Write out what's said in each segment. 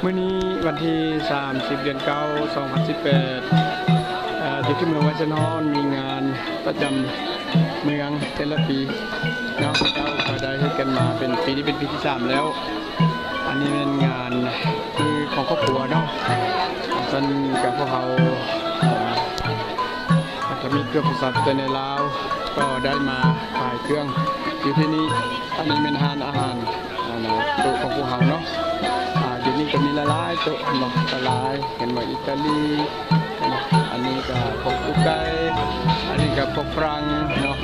มื้อนี้วันที่30เดือน9 2018อยู่ที่เมืองวัชรนอนมีงานประจำเมืองแต่ละปีเนาะเราก็ได้ให้กันมาเป็นปีนี้เป็นปีที่3แล้วอันนี้เป็นงานที่ของครอบครัวเนาะส่วนกับพวกเขาจะมีเครื่องประสาทในลาวก็ได้มาขายเครื่องอยู่ที่นี่อันนี้เป็นอาหารโต๊ะของพวกเขาเนาะอยู่นี่ก็มีหลายๆโต๊ะเนาะหลายเห็นว่าอิตาลีอันนี้ก็พวกอุกไกอันนี้ก็พวกฝรั่งเนาะ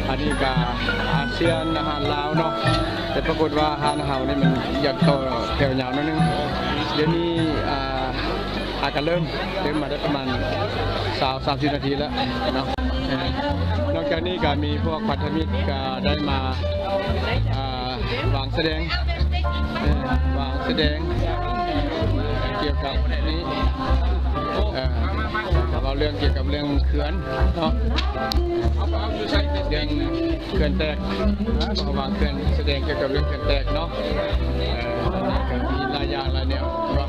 อันนี้ก็อาเซียนอาหารลาวเนาะแต่ปรากฏว่าอาหารเฮานี่มันอยากโตแถวยาวนิดนึงเดี๋ยวนี้อาการเริ่มมาได้ประมาณ30 นาทีแล้วเนาะนอกจากนี้ก็มีพวกพันธมิตรก็ได้มาวางแสดงเกี่ยวกับนี้เราเรื่องเกี่ยวกับเรื่องเขื่อนเนาะเรื่องเขื่อนแตกวางเขื่อนแสดงเกี่ยวกับเรื่องเขื่อนแตกเนาะมีหลายอย่างหลายแนวก็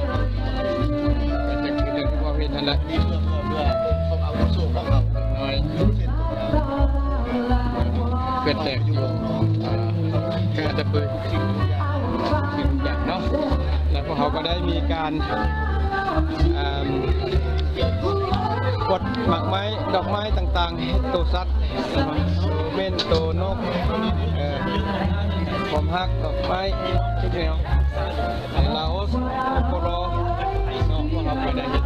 จะคือเรื่องที่ว่าเห็นนั่นแหละน้อยเขื่อนแตกอยู่แค่จะเปิดสิ่งอย่างเนาะแล้วพวกเขาก็ได้มีการกดหมากไม้ดอกไม้ต่างๆตัวสัตว์เม่นตัวนกผมฮักดอกไม้ทุกแนวลาโอสโปโรน้องพวกเขาก็ได้เห็น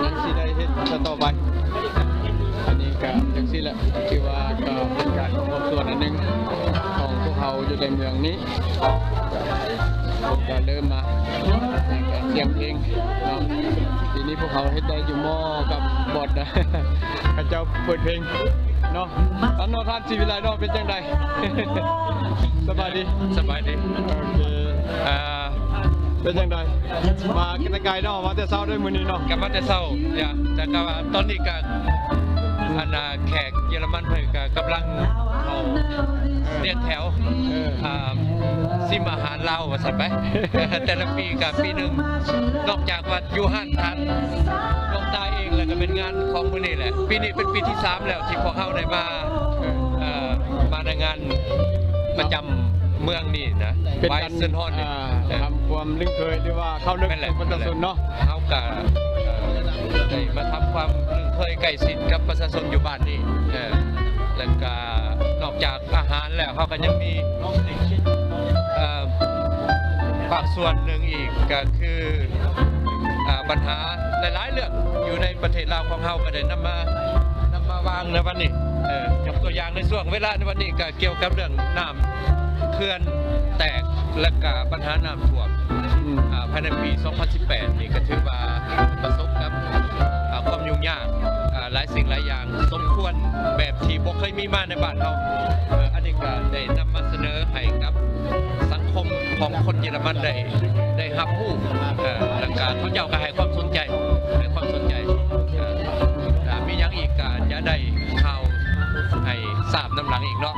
ยังสิได้เห็นต่อไปอันนี้ก็อย่างที่แหละที่ว่าก็เป็นการของส่วนอันหนึ่งของพวกเขาอยู่ในเมืองนี้ก็เริ่มมาเสียงเพลงเนาะทีนี้พวกเขาเฮ็ดได้อยู่หม้อกับบอดนะข้าเจ้าเปิดเพลงเนาะอันนอท่านชีวิไลเนาะเป็นจังใดสบายดีโอเคเป็นจังใดมากันไกลเนาะมาแต่เช้าด้วยมื้อนี้เนาะกลับมาแต่เช้าอย่าแต่ก็ตอนนี้ก็อันแขกเยอรมันเพิ่นก็กำลังเอาเรียกแถวซิมอาหารลาวว่าซั่นไปแต่ละปีกับปีนึงนอกจากว่าอยู่ห้านทานน้องตาเองแล้วก็เป็นงานของมื้อนี้แหละปีนี้เป็นปีที่3แล้วที่พวกเฮาได้มาในงานประจำเมืองนี่นะเป็นการทำความลึกเคยหรือว่าเข้าลึกประชาชนเนาะเฮาก็ได้มาทำความลึกเคยใกล้ชิดกับประชาชนอยู่บ้านนี่แล้วก็นอกจากอาหารแล้วเขาก็ยังมีภาคส่วนหนึ่งอีกก็คือปัญหาหลายๆเรื่องอยู่ในประเทศลาวของเราก็ได้นำมาวางในวันนี้ยกตัวอย่างในช่วงเวลาในวันนี้ก็เกี่ยวกับเรื่องน้ำเขื่อนแตกและก็ปัญหาน้ำท่วมภายในปี 2018 นี่ก็ถือว่าประสบกับความยุ่งยากหลายสิ่งหลายอย่างสมควรแบบที่บ่เคยมีมาในบ้านเราอันนี้ก็ได้นำมาเสนอให้กับสังคมของคนเยอรมันได้รับรู้และการเขาเจ้าก็ให้ความสนใจมีอย่างอีกก็จะได้ข่าวให้ทราบน้ำหลังอีกเนาะ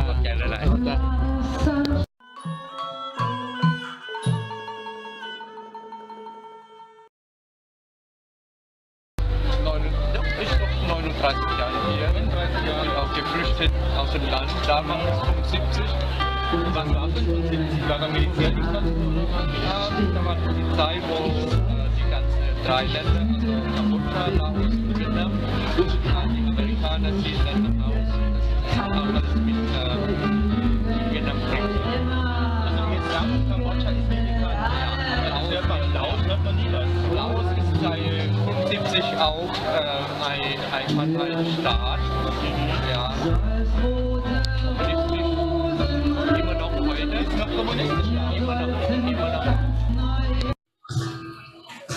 สนใจหลายๆJahre hier, bin auch geflüchtet aus dem Land, damals 75, waren wir 75 Jahre Militärdienst. Da war die Zeit, wo die ganzen 3 Länder, also Kambodscha, Laos und Vietnam, die Amerikaner ziehen dann nach Hause. Das ist auch alles mit Vietnam-Krieg. Also Vietnam und Kambodscha ist nicht bekannt. Laos hört man nie was. Laos ist seit 75 auch ein Parteienstaat. Ja. Immer noch heute. Ist noch kommunistisch. Immer noch.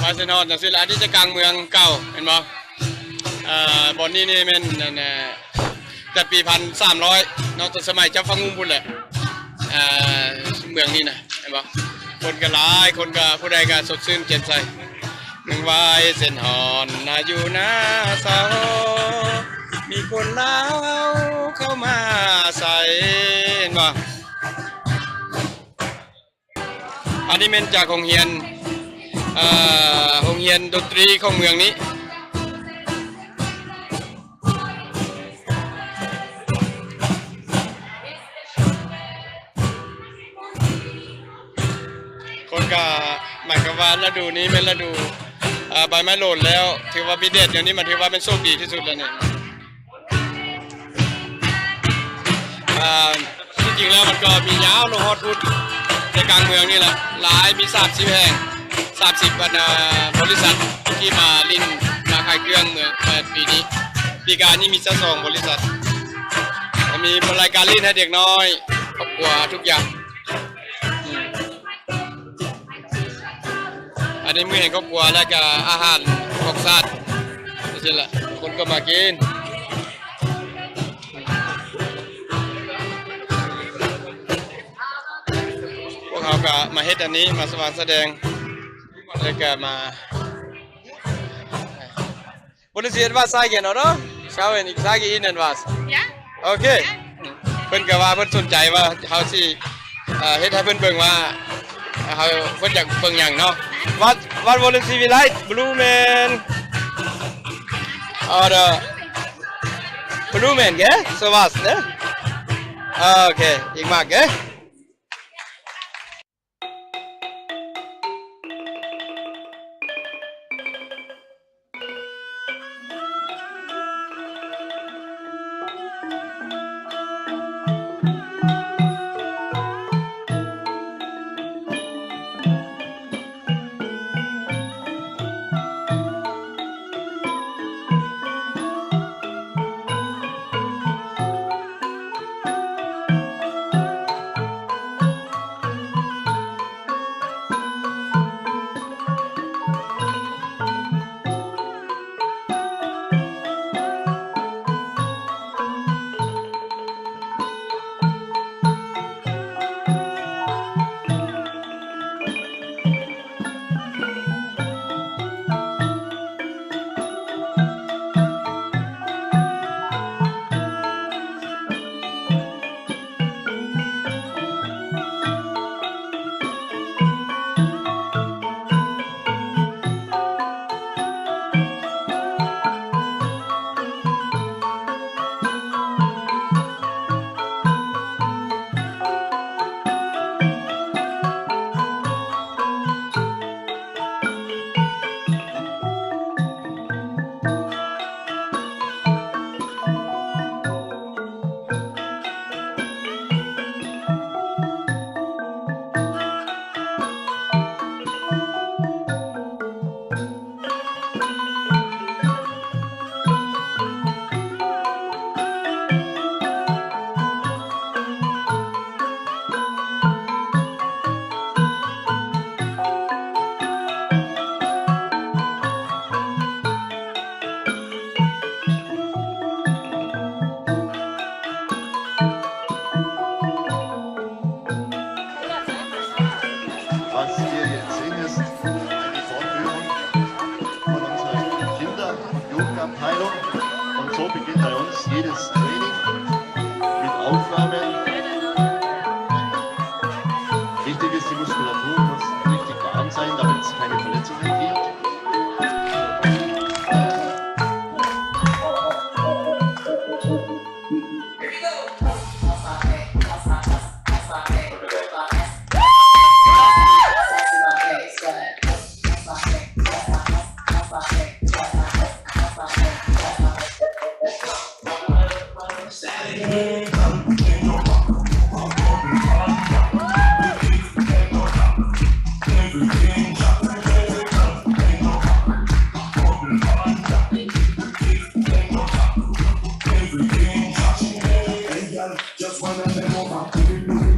มาเซนอนจากศิลาที่จะกลางเมืองเก่าเห็นบ่บอนนี้นี่เป็นแต่ปี1300เนาะสมัยเจ้าฟังงุ่มบุญแหละเมืองนี้นะเห็นบ่คนก็หลายคนก็ผู้ใดก็สดชื่นแจ่มใสหนึ่งวายเส้นหอนนาอยู่หน้าเสามีคนลาวเข้ามาใส่เห็นบ่อันนี้เป็นจากโรงเรียน โรงเรียนดนตรีของเมืองนี้คนก็หมายความว่าฤดูนี้เป็นฤดูใบไม้หล่นแล้วถือว่ามีเด็ดอย่างนี้มันถือว่าเป็นโชคดีที่สุดแล้วเนี่ยที่จริงแล้วมันก็มียาวลงฮอดพุทธในกลางเมืองนี่แหละหลายมี30แห่ง30บริษัทที่มาลิ้นมาขายเครื่องเมืองปีนี้ปีการนี้มี2บริษัทมีรายการลิ้นให้เด็กน้อยครอบครัวทุกอย่างอันนี้มือแห่งครอบครัวและก็อาหารของสัตว์นี่แหละคนก็มากินพวกเขาก็มาเฮ็ดอันนี้มาแสดงแล้วก็มาWollen Sie etwas sagen, oder? Schauen, ich sage Ihnen was. Ja? Okay. เพิ่นก็ว่าเพิ่นสนใจว่าเขาสิเฮ็ดให้เพิ่นเบิ่งว่าเขาเพิ่นอยากเบิ่งหยังเนาะ What wollen Sie vielleicht? Blumen oder Blumen, gell? Sowas, ne? Okay, ich mag, gell? Was wir jetzt sehen, ist eine Fortführung von unserer Kinder- und Jugendabteilung. Und so beginnt bei uns jedes Training mit Aufwärmen. Wichtig ist, die Muskulatur muss richtig warm sein, damit es keine Verletzungen gibt. Just wanna know about